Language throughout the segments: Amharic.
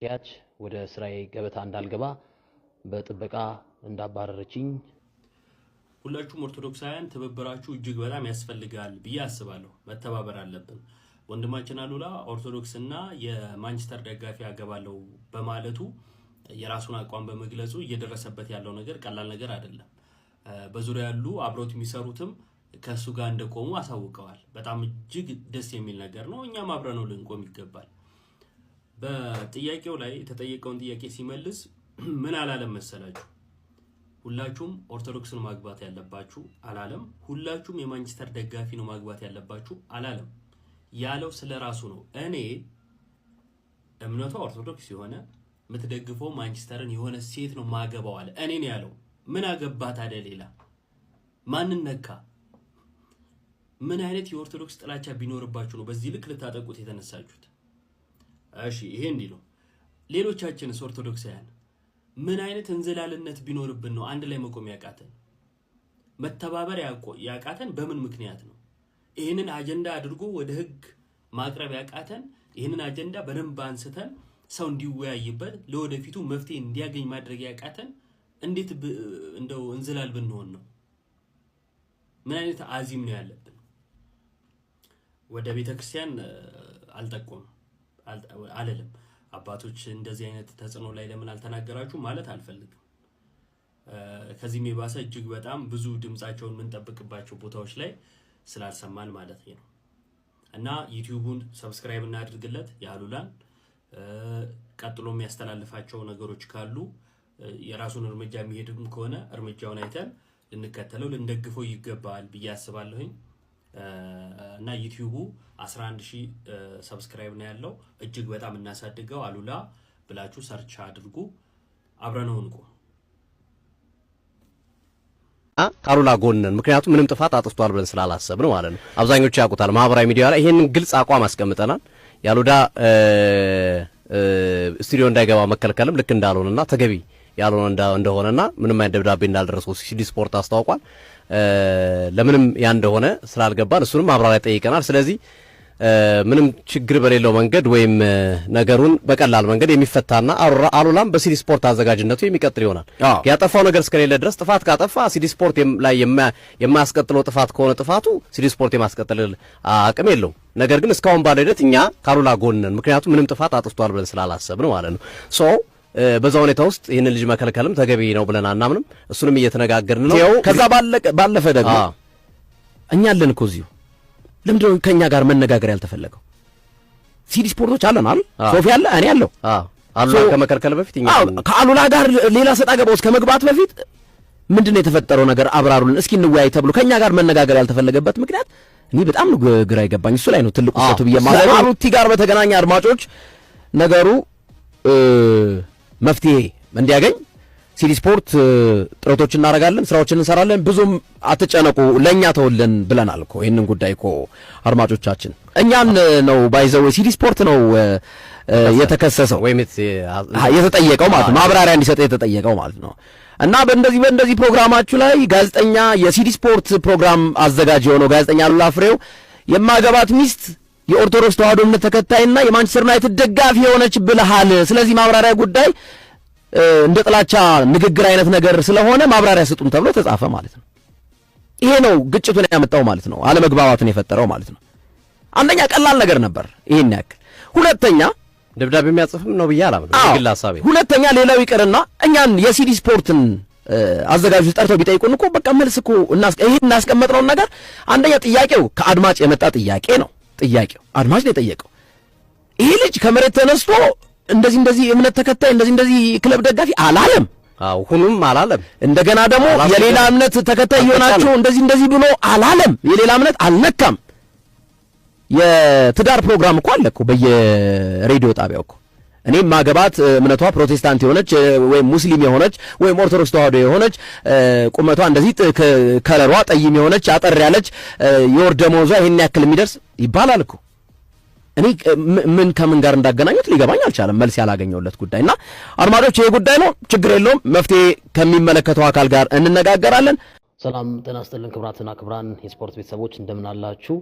ያች ወደ ስራዬ ገበታ እንዳልገባ በጥበቃ እንዳባረረችኝ ሁላችሁም ኦርቶዶክሳውያን ትብብራችሁ እጅግ በጣም ያስፈልጋል ብዬ አስባለሁ። መተባበር አለብን። ወንድማችን አሉላ ኦርቶዶክስና የማንቸስተር ደጋፊ ያገባለው በማለቱ የራሱን አቋም በመግለጹ እየደረሰበት ያለው ነገር ቀላል ነገር አይደለም። በዙሪያ ያሉ አብሮት የሚሰሩትም ከሱ ጋር እንደቆሙ አሳውቀዋል። በጣም እጅግ ደስ የሚል ነገር ነው። እኛም አብረነው ልንቆም ይገባል። በጥያቄው ላይ የተጠየቀውን ጥያቄ ሲመልስ ምን አላለም መሰላችሁ? ሁላችሁም ኦርቶዶክስን ማግባት ያለባችሁ አላለም። ሁላችሁም የማንቸስተር ደጋፊ ነው ማግባት ያለባችሁ አላለም። ያለው ስለራሱ ነው። እኔ እምነቷ ኦርቶዶክስ የሆነ የምትደግፈው ማንቸስተርን የሆነ ሴት ነው ማገባው አለ። እኔ ነው ያለው። ምን አገባት አይደል? ሌላ ማንን ነካ? ምን አይነት የኦርቶዶክስ ጥላቻ ቢኖርባችሁ ነው በዚህ ልክ ልታጠቁት የተነሳችሁት? እሺ ይሄ እንዲህ ነው። ሌሎቻችንስ ኦርቶዶክሳውያን ምን አይነት እንዝላልነት ቢኖርብን ነው አንድ ላይ መቆም ያቃተን? መተባበር ያቃተን በምን ምክንያት ነው? ይሄንን አጀንዳ አድርጎ ወደ ህግ ማቅረብ ያቃተን፣ ይሄንን አጀንዳ በደንብ አንስተን ሰው እንዲወያይበት ለወደፊቱ መፍትሄ እንዲያገኝ ማድረግ ያቃተን እንዴት እንደው እንዝላል ብንሆን ነው? ምን አይነት አዚም ነው ያለብን? ወደ ቤተክርስቲያን አልጠቆም አለለም። አባቶች እንደዚህ አይነት ተጽዕኖ ላይ ለምን አልተናገራችሁ ማለት አልፈልግም። ከዚህም የባሰ እጅግ በጣም ብዙ ድምጻቸውን የምንጠብቅባቸው ቦታዎች ላይ ስላልሰማን ማለት ነው። እና ዩቲዩቡን ሰብስክራይብ እናድርግለት ያሉላን። ቀጥሎ የሚያስተላልፋቸው ነገሮች ካሉ የራሱን እርምጃ የሚሄድም ከሆነ እርምጃውን አይተን ልንከተለው ልንደግፈው ይገባል ብዬ አስባለሁኝ። እና ዩቲዩቡ 11000 ሰብስክራይብ ነው ያለው። እጅግ በጣም እናሳድገው። አሉላ ብላችሁ ሰርች አድርጉ። አብረነው እንቆ ካሉላ ጎንን ምክንያቱም ምንም ጥፋት አጥፍቷል ብለን ስላላሰብን ማለት ነው። አብዛኞቹ ያውቁታል። ማህበራዊ ሚዲያ ላይ ይሄንን ግልጽ አቋም አስቀምጠናል። ያሉዳ ስቱዲዮ እንዳይገባ መከልከልም ልክ እንዳልሆነና ተገቢ ያልሆነ እንደሆነና ምንም አይነት ደብዳቤ እንዳልደረሰው ሲዲ ስፖርት አስታውቋል። ለምንም ያ እንደሆነ ስላልገባን እሱንም ማብራሪያ ጠይቀናል። ስለዚህ ምንም ችግር በሌለው መንገድ ወይም ነገሩን በቀላል መንገድ የሚፈታና አሉላም በሲዲ ስፖርት አዘጋጅነቱ የሚቀጥል ይሆናል። ያጠፋው ነገር እስከሌለ ድረስ ጥፋት ካጠፋ ሲዲ ስፖርት ላይ የማያስቀጥለው ጥፋት ከሆነ ጥፋቱ ሲዲ ስፖርት የማስቀጥል አቅም የለውም። ነገር ግን እስካሁን ባለው ሂደት እኛ ካሉላ ጎን ነን። ምክንያቱም ምንም ጥፋት አጥፍቷል ብለን ስላላሰብን ማለት ነው። በዛ ሁኔታ ውስጥ ይሄንን ልጅ መከልከልም ተገቢ ነው ብለን አናምንም። እሱንም እየተነጋገርን ነው። ከዛ ባለፈ ደግሞ እኛ አለን እኮ እዚሁ። ለምንድን ነው ከኛ ጋር መነጋገር ያልተፈለገው? ሲዲ ስፖርቶች አለን አይደል? ሶፊ አለ፣ እኔ አለው። አሉላ ከመከልከል በፊት እኛ ከአሉላ ጋር ሌላ ሰጣ ገባ ውስጥ ከመግባት በፊት ምንድነው የተፈጠረው ነገር አብራሩልን እስኪ እንወያይ ተብሎ ከኛ ጋር መነጋገር ያልተፈለገበት ምክንያት እኔ በጣም ነው ግራ ይገባኝ። እሱ ላይ ነው ትልቁ ሰቱ በየማለት አሉቲ ጋር በተገናኘ አድማጮች ነገሩ መፍትሄ እንዲያገኝ ሲዲ ስፖርት ጥረቶች እናደርጋለን፣ ስራዎችን እንሰራለን። ብዙም አትጨነቁ ለኛ ተወልን ብለናል እኮ። ይሄንን ጉዳይ እኮ አድማጮቻችን እኛን ነው ባይዘው ሲዲ ስፖርት ነው የተከሰሰው ወይም የተጠየቀው ማለት ነው፣ ማብራሪያ እንዲሰጥ የተጠየቀው ማለት ነው። እና በእንደዚህ ፕሮግራማችሁ ላይ ጋዜጠኛ የሲዲ ስፖርት ፕሮግራም አዘጋጅ የሆነው ጋዜጠኛ አሉላ ፍሬው የማገባት ሚስት የኦርቶዶክስ ተዋሕዶ እምነት ተከታይና የማንቸስተር ዩናይትድ ደጋፊ የሆነች ብለሃል። ስለዚህ ማብራሪያ ጉዳይ እንደ ጥላቻ ንግግር አይነት ነገር ስለሆነ ማብራሪያ ስጡን ተብሎ ተጻፈ ማለት ነው። ይሄ ነው ግጭቱን ያመጣው ማለት ነው፣ አለመግባባትን የፈጠረው ማለት ነው። አንደኛ ቀላል ነገር ነበር ይሄን ያክል። ሁለተኛ ደብዳቤ የሚያጽፍም ነው ብዬ አላምንም ግል ሐሳቤ። ሁለተኛ ሌላው ይቀርና እኛን የሲዲ ስፖርትን አዘጋጆች ጠርተው ቢጠይቁን እኮ በቃ መልስ እኮ ይሄን እናስቀምጥነው ነገር። አንደኛ ጥያቄው ከአድማጭ የመጣ ጥያቄ ነው። ጥያቄው አድማጭ ነው የጠየቀው። ይሄ ልጅ ከመሬት ተነስቶ እንደዚህ እምነት ተከታይ እንደዚህ ክለብ ደጋፊ አላለም። ሁሉም አላለም። እንደገና ደግሞ የሌላ እምነት ተከታይ የሆናችሁ እንደዚህ ብሎ አላለም። የሌላ እምነት አልነካም። የትዳር ፕሮግራም እኮ አለ እኮ በየሬዲዮ ጣቢያው እኮ። እኔም ማገባት እምነቷ ፕሮቴስታንት የሆነች ወይም ሙስሊም የሆነች ወይም ኦርቶዶክስ ተዋሕዶ የሆነች ቁመቷ እንደዚህ ከለሯ ጠይም የሆነች አጠር ያለች የወር ደመወዟ ይሄን ያክል የሚደርስ ይባላል እኮ። እኔ ምን ከምን ጋር እንዳገናኙት ሊገባኝ አልቻለም። መልስ ያላገኘውለት ጉዳይና አድማጮች ይሄ ጉዳይ ነው፣ ችግር የለውም፣ መፍትሄ ከሚመለከተው አካል ጋር እንነጋገራለን። ሰላም ጤና ይስጥልን ክብራትና ክብራን የስፖርት ቤተሰቦች እንደምን አላችሁ?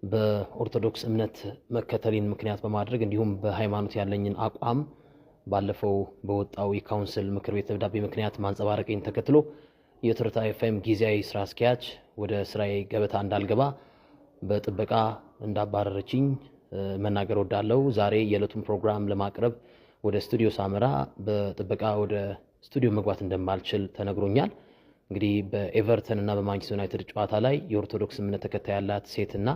በኦርቶዶክስ እምነት መከተልን ምክንያት በማድረግ እንዲሁም በሃይማኖት ያለኝን አቋም ባለፈው በወጣው የካውንስል ምክር ቤት ደብዳቤ ምክንያት ማንጸባረቅን ተከትሎ የትርታ ኤፍኤም ጊዜያዊ ስራ አስኪያጅ ወደ ስራዬ ገበታ እንዳልገባ በጥበቃ እንዳባረረችኝ መናገር ወዳለው ዛሬ የዕለቱን ፕሮግራም ለማቅረብ ወደ ስቱዲዮ ሳመራ በጥበቃ ወደ ስቱዲዮ መግባት እንደማልችል ተነግሮኛል። እንግዲህ በኤቨርተን እና በማንቸስተር ዩናይትድ ጨዋታ ላይ የኦርቶዶክስ እምነት ተከታይ ያላት ሴትና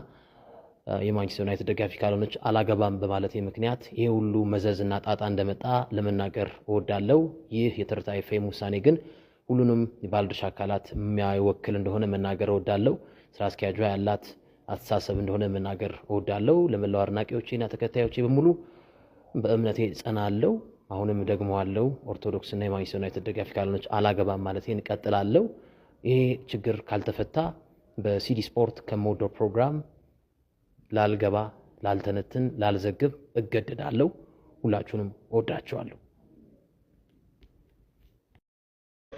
የማንቸስተር ዩናይትድ ደጋፊ ካልሆነች አላገባም በማለቴ ምክንያት ይሄ ሁሉ መዘዝና ጣጣ እንደመጣ ለመናገር እወዳለሁ። ይህ የትርታ ኤፍኤም ውሳኔ ግን ሁሉንም የባለድርሻ አካላት የሚያወክል እንደሆነ መናገር እወዳለሁ። ስራ አስኪያጇ ያላት አስተሳሰብ እንደሆነ መናገር እወዳለሁ። ለመላው አድናቂዎቼና ተከታዮቼ በሙሉ በእምነቴ ጸናለሁ። አሁንም ደግሞ አለው ኦርቶዶክስ እና የማንቸስተር ዩናይትድ ደጋፊ ካልሆነች አላገባም ማለቴን እቀጥላለሁ። ይሄ ችግር ካልተፈታ በሲዲ ስፖርት ከሞዶ ፕሮግራም ላልገባ፣ ላልተነትን፣ ላልዘግብ እገደዳለሁ። ሁላችሁንም እወዳችኋለሁ።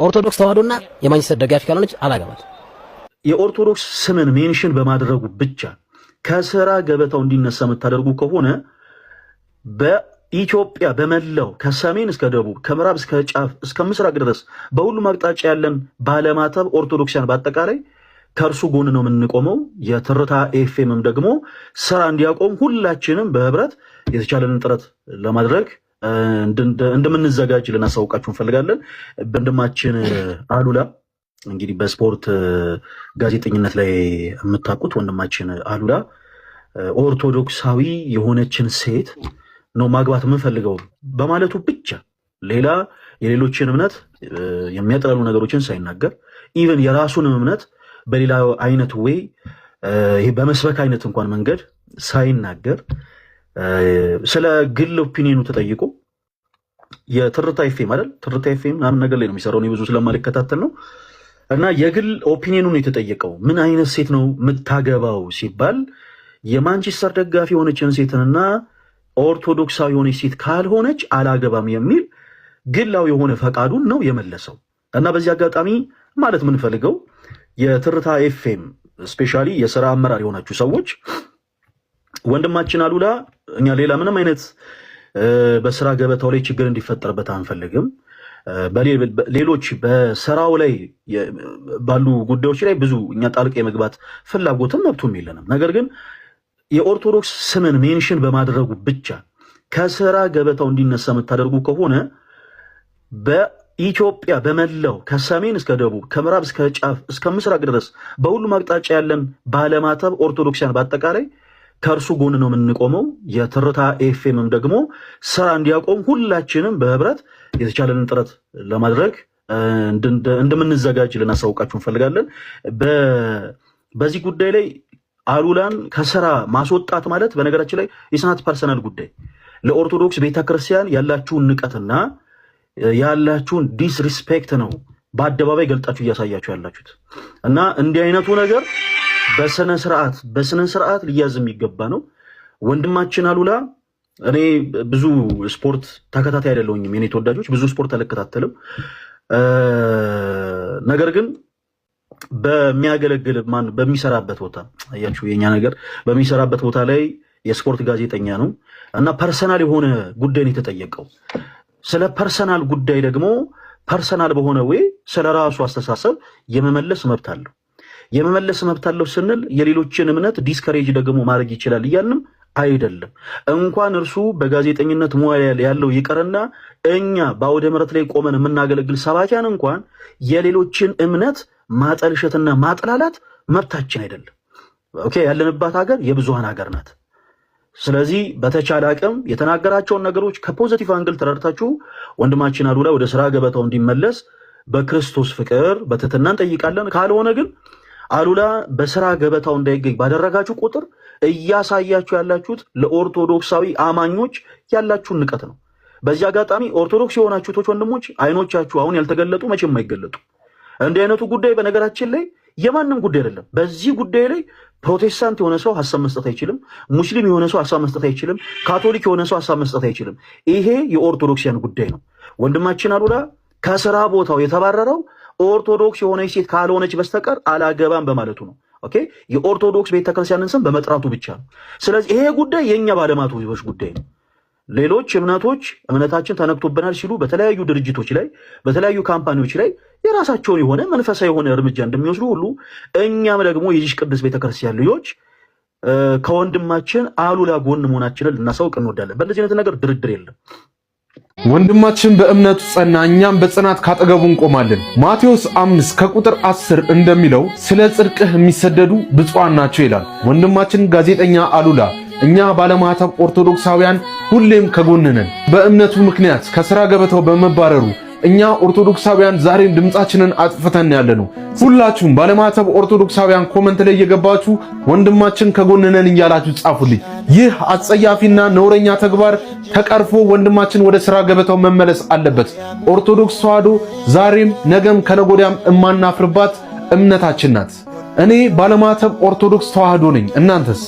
ኦርቶዶክስ ተዋህዶና የማንቸስተር ደጋፊ ካልሆነች አላገባም። የኦርቶዶክስ ስምን ሜንሽን በማድረጉ ብቻ ከስራ ገበታው እንዲነሳ የምታደርጉ ከሆነ በኢትዮጵያ በመላው ከሰሜን እስከ ደቡብ ከምዕራብ እስከ ጫፍ እስከ ምስራቅ ድረስ በሁሉም አቅጣጫ ያለን ባለማተብ ኦርቶዶክሲያን በአጠቃላይ ከእርሱ ጎን ነው የምንቆመው። የትርታ ኤፍኤምም ደግሞ ስራ እንዲያቆም ሁላችንም በህብረት የተቻለንን ጥረት ለማድረግ እንደምንዘጋጅ ልናሳውቃችሁ እንፈልጋለን። ወንድማችን አሉላ እንግዲህ በስፖርት ጋዜጠኝነት ላይ የምታውቁት ወንድማችን አሉላ ኦርቶዶክሳዊ የሆነችን ሴት ነው ማግባት የምንፈልገው በማለቱ ብቻ ሌላ የሌሎችን እምነት የሚያጠላሉ ነገሮችን ሳይናገር ኢቨን የራሱን እምነት በሌላ አይነት ወይ ይሄ በመስበክ አይነት እንኳን መንገድ ሳይናገር ስለ ግል ኦፒኒየኑ ተጠይቆ የትርታ ኤፍኤም አይደል ትርታ ኤፍኤም ምናምን ነገር ላይ ነው የሚሰራው። እኔ ብዙ ስለማልከታተል ነው። እና የግል ኦፒኒየኑን የተጠየቀው ምን አይነት ሴት ነው የምታገባው ሲባል የማንቸስተር ደጋፊ የሆነችን ሴትንና ኦርቶዶክሳዊ የሆነች ሴት ካልሆነች አላገባም የሚል ግላው የሆነ ፈቃዱን ነው የመለሰው። እና በዚህ አጋጣሚ ማለት የምንፈልገው የትርታ ኤፍኤም ስፔሻሊ የሥራ አመራር የሆናችሁ ሰዎች ወንድማችን አሉላ እኛ ሌላ ምንም አይነት በስራ ገበታው ላይ ችግር እንዲፈጠርበት አንፈልግም። ሌሎች በስራው ላይ ባሉ ጉዳዮች ላይ ብዙ እኛ ጣልቃ የመግባት ፍላጎትም መብቱም የለንም። ነገር ግን የኦርቶዶክስ ስምን ሜንሽን በማድረጉ ብቻ ከስራ ገበታው እንዲነሳ የምታደርጉ ከሆነ በኢትዮጵያ በመላው ከሰሜን እስከ ደቡብ ከምዕራብ እስከ ጫፍ እስከ ምስራቅ ድረስ በሁሉም አቅጣጫ ያለን ባለማተብ ኦርቶዶክሲያን በአጠቃላይ ከእርሱ ጎን ነው የምንቆመው። የትርታ ኤፍኤምም ደግሞ ስራ እንዲያቆም ሁላችንም በህብረት የተቻለንን ጥረት ለማድረግ እንደምንዘጋጅ ልናሳውቃችሁ እንፈልጋለን። በዚህ ጉዳይ ላይ አሉላን ከስራ ማስወጣት ማለት በነገራችን ላይ የስናት ፐርሰናል ጉዳይ ለኦርቶዶክስ ቤተክርስቲያን ያላችሁን ንቀትና ያላችሁን ዲስሪስፔክት ነው በአደባባይ ገልጣችሁ እያሳያችሁ ያላችሁት እና እንዲህ አይነቱ ነገር በስነ ስርዓት ሊያዝ የሚገባ ነው። ወንድማችን አሉላ እኔ ብዙ ስፖርት ተከታታይ አይደለሁኝም። የኔ ተወዳጆች ብዙ ስፖርት አልከታተልም። ነገር ግን በሚሰራበት ቦታ አያችሁ የኛ ነገር በሚሰራበት ቦታ ላይ የስፖርት ጋዜጠኛ ነው እና ፐርሰናል የሆነ ጉዳይ ነው የተጠየቀው። ስለ ፐርሰናል ጉዳይ ደግሞ ፐርሰናል በሆነ ወይ ስለ ራሱ አስተሳሰብ የመመለስ መብት አለው። የመመለስ መብት አለው ስንል የሌሎችን እምነት ዲስከሬጅ ደግሞ ማድረግ ይችላል እያልንም አይደለም። እንኳን እርሱ በጋዜጠኝነት ሙያ ያለው ይቀርና እኛ በአውደ ምሕረት ላይ ቆመን የምናገለግል ሰባኪያን እንኳን የሌሎችን እምነት ማጠልሸትና ማጥላላት መብታችን አይደለም። ኦኬ፣ ያለንባት ሀገር የብዙሃን ሀገር ናት። ስለዚህ በተቻለ አቅም የተናገራቸውን ነገሮች ከፖዚቲቭ አንግል ተረድታችሁ ወንድማችን አሉላ ወደ ስራ ገበታው እንዲመለስ በክርስቶስ ፍቅር በትህትና እንጠይቃለን። ካልሆነ ግን አሉላ በስራ ገበታው እንዳይገኝ ባደረጋችሁ ቁጥር እያሳያችሁ ያላችሁት ለኦርቶዶክሳዊ አማኞች ያላችሁን ንቀት ነው። በዚህ አጋጣሚ ኦርቶዶክስ የሆናችሁ ቶች ወንድሞች አይኖቻችሁ አሁን ያልተገለጡ መቼም አይገለጡ። እንዲህ አይነቱ ጉዳይ በነገራችን ላይ የማንም ጉዳይ አይደለም። በዚህ ጉዳይ ላይ ፕሮቴስታንት የሆነ ሰው ሐሳብ መስጠት አይችልም። ሙስሊም የሆነ ሰው ሐሳብ መስጠት አይችልም። ካቶሊክ የሆነ ሰው ሐሳብ መስጠት አይችልም። ይሄ የኦርቶዶክሲያን ጉዳይ ነው። ወንድማችን አሉላ ከስራ ቦታው የተባረረው ኦርቶዶክስ የሆነች ሴት ካልሆነች በስተቀር አላገባም በማለቱ ነው። ኦኬ፣ የኦርቶዶክስ ቤተክርስቲያንን ስም በመጥራቱ ብቻ ነው። ስለዚህ ይሄ ጉዳይ የኛ ባለማተቦች ጉዳይ ነው። ሌሎች እምነታችን ተነክቶብናል ሲሉ በተለያዩ ድርጅቶች ላይ በተለያዩ ካምፓኒዎች ላይ የራሳቸውን የሆነ መንፈሳዊ የሆነ እርምጃ እንደሚወስዱ ሁሉ እኛም ደግሞ የዚህ ቅዱስ ቤተክርስቲያን ልጆች ከወንድማችን አሉላ ጎን መሆናችንን ልናሳውቅ እንወዳለን። በእንደዚህ አይነት ነገር ድርድር የለም። ወንድማችን በእምነቱ ጸና፣ እኛም በጽናት ካጠገቡ እንቆማለን። ማቴዎስ 5 ከቁጥር 10 እንደሚለው ስለ ጽድቅህ የሚሰደዱ ብፁዓን ናቸው ይላል። ወንድማችን ጋዜጠኛ አሉላ እኛ ባለማተብ ኦርቶዶክሳውያን ሁሌም ከጎን ነን። በእምነቱ ምክንያት ከሥራ ገበታው በመባረሩ እኛ ኦርቶዶክሳውያን ዛሬም ድምጻችንን አጥፍተን ያለነው። ሁላችሁም ባለማተብ ኦርቶዶክሳውያን ኮመንት ላይ እየገባችሁ ወንድማችን ከጎን ነን እያላችሁ ጻፉልኝ። ይህ አጸያፊና ነውረኛ ተግባር ተቀርፎ ወንድማችን ወደ ሥራ ገበታው መመለስ አለበት። ኦርቶዶክስ ተዋሕዶ ዛሬም ነገም ከነጎዳም እማናፍርባት እምነታችን ናት። እኔ ባለማተብ ኦርቶዶክስ ተዋሕዶ ነኝ። እናንተስ?